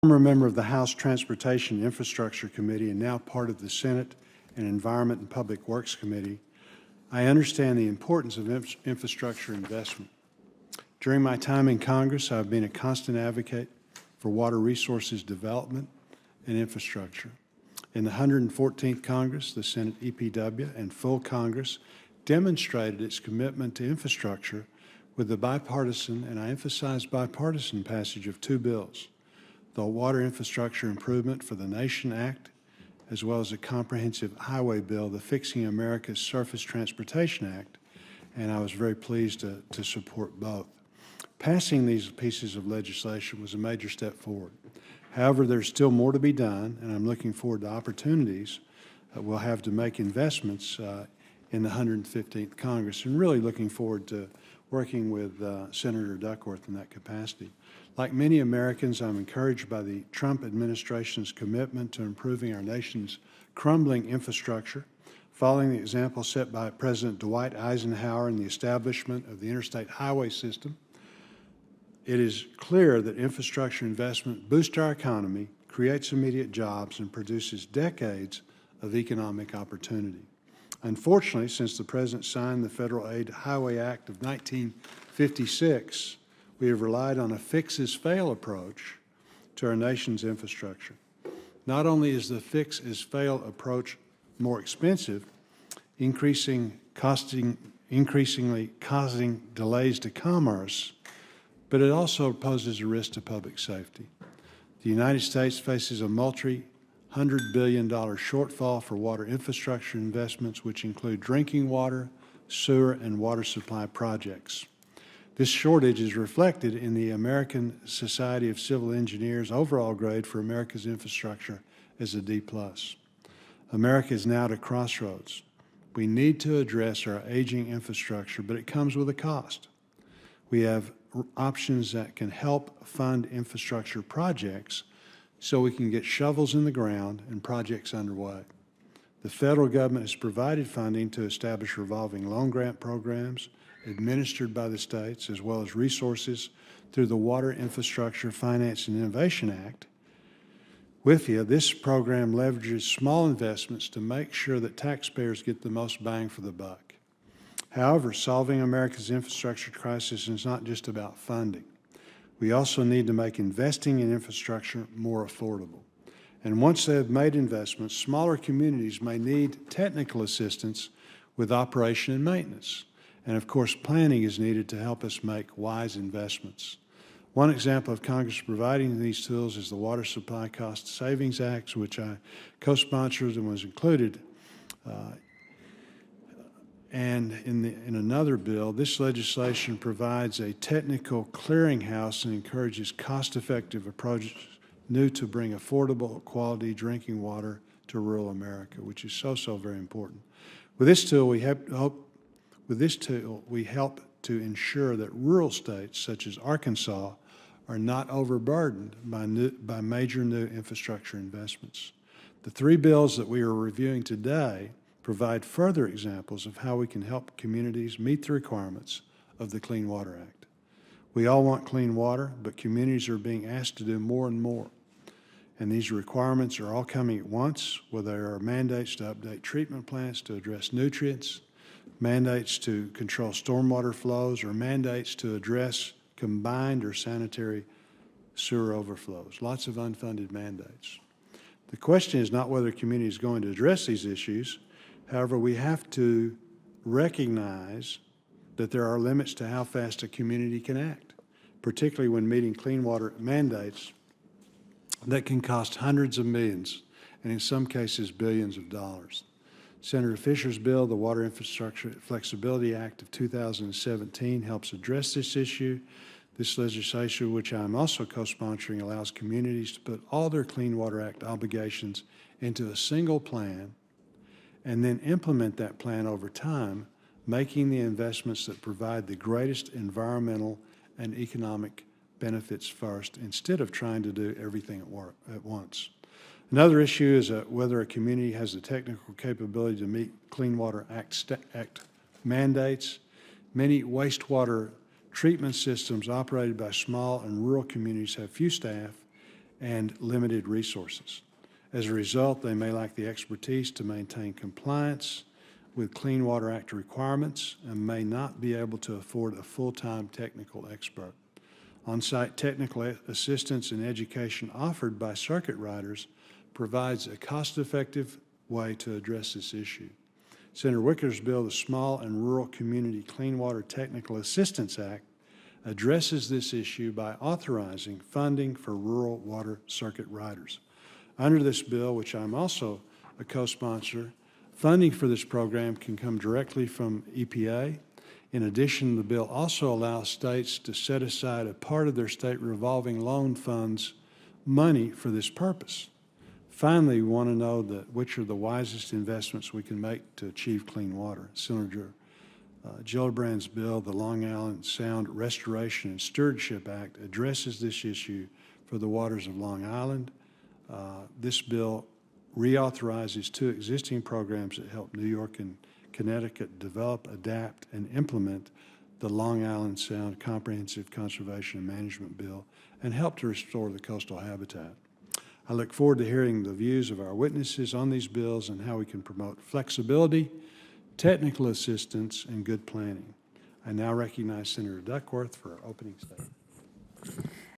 Former member of the House Transportation and Infrastructure Committee and now part of the Senate and Environment and Public Works Committee, I understand the importance of infrastructure investment. During my time in Congress, I've been a constant advocate for water resources development and infrastructure. In the 114th Congress, the Senate EPW and full Congress demonstrated its commitment to infrastructure with the bipartisan, and I emphasize bipartisan, passage of two bills: the Water Infrastructure Improvement for the Nation Act, as well as a comprehensive highway bill, the Fixing America's Surface Transportation Act, and I was very pleased to support both. Passing these pieces of legislation was a major step forward. However, there's still more to be done, and I'm looking forward to opportunities we'll have to make investments in the 115th Congress, and really looking forward to working with Senator Duckworth in that capacity. Like many Americans, I'm encouraged by the Trump administration's commitment to improving our nation's crumbling infrastructure, following the example set by President Dwight Eisenhower in the establishment of the interstate highway system. It is clear that infrastructure investment boosts our economy, creates immediate jobs, and produces decades of economic opportunity. Unfortunately, since the President signed the Federal Aid Highway Act of 1956, we have relied on a fix-as-fail approach to our nation's infrastructure. Not only is the fix-as-fail approach more expensive, increasingly causing delays to commerce, but it also poses a risk to public safety. The United States faces a multi-hundred billion dollar shortfall for water infrastructure investments, which include drinking water, sewer, and water supply projects. This shortage is reflected in the American Society of Civil Engineers' overall grade for America's infrastructure as a D+. America is now at a crossroads. We need to address our aging infrastructure, but it comes with a cost. We have options that can help fund infrastructure projects so we can get shovels in the ground and projects underway. The federal government has provided funding to establish revolving loan grant programs administered by the states, as well as resources through the Water Infrastructure Finance and Innovation Act. WIFIA, this program leverages small investments to make sure that taxpayers get the most bang for the buck. However, solving America's infrastructure crisis is not just about funding. We also need to make investing in infrastructure more affordable. And once they have made investments, smaller communities may need technical assistance with operation and maintenance. And of course, planning is needed to help us make wise investments. One example of Congress providing these tools is the Water Supply Cost Savings Act, which I co-sponsored and was included. And in another bill, this legislation provides a technical clearinghouse and encourages cost-effective approaches new to bring affordable, quality drinking water to rural America, which is so very important. With this tool, we help to ensure that rural states such as Arkansas are not overburdened by major new infrastructure investments. The three bills that we are reviewing today provide further examples of how we can help communities meet the requirements of the Clean Water Act. We all want clean water, but communities are being asked to do more and more. And these requirements are all coming at once, whether there are mandates to update treatment plants to address nutrients, mandates to control stormwater flows, or mandates to address combined or sanitary sewer overflows. Lots of unfunded mandates. The question is not whether a community is going to address these issues. However, we have to recognize that there are limits to how fast a community can act, particularly when meeting clean water mandates that can cost hundreds of millions and in some cases billions of dollars. Senator Fisher's bill, the Water Infrastructure Flexibility Act of 2017, helps address this issue. This legislation, which I'm also co-sponsoring, allows communities to put all their Clean Water Act obligations into a single plan and then implement that plan over time, making the investments that provide the greatest environmental and economic benefits first, instead of trying to do everything at once. Another issue is whether a community has the technical capability to meet Clean Water Act mandates. Many wastewater treatment systems operated by small and rural communities have few staff and limited resources. As a result, they may lack the expertise to maintain compliance with Clean Water Act requirements and may not be able to afford a full-time technical expert. On-site technical assistance and education offered by circuit riders provides a cost-effective way to address this issue. Senator Wicker's bill, the Small and Rural Community Clean Water Technical Assistance Act, addresses this issue by authorizing funding for rural water circuit riders. Under this bill, which I'm also a co-sponsor, funding for this program can come directly from EPA. In addition, the bill also allows states to set aside a part of their state revolving loan funds money for this purpose. Finally, we want to know which are the wisest investments we can make to achieve clean water. Senator Gillibrand's bill, the Long Island Sound Restoration and Stewardship Act, addresses this issue for the waters of Long Island. This bill reauthorizes two existing programs that help New York and Connecticut develop, adapt, and implement the Long Island Sound Comprehensive Conservation and Management Bill and help to restore the coastal habitat. I look forward to hearing the views of our witnesses on these bills and how we can promote flexibility, technical assistance, and good planning. I now recognize Senator Duckworth for our opening statement.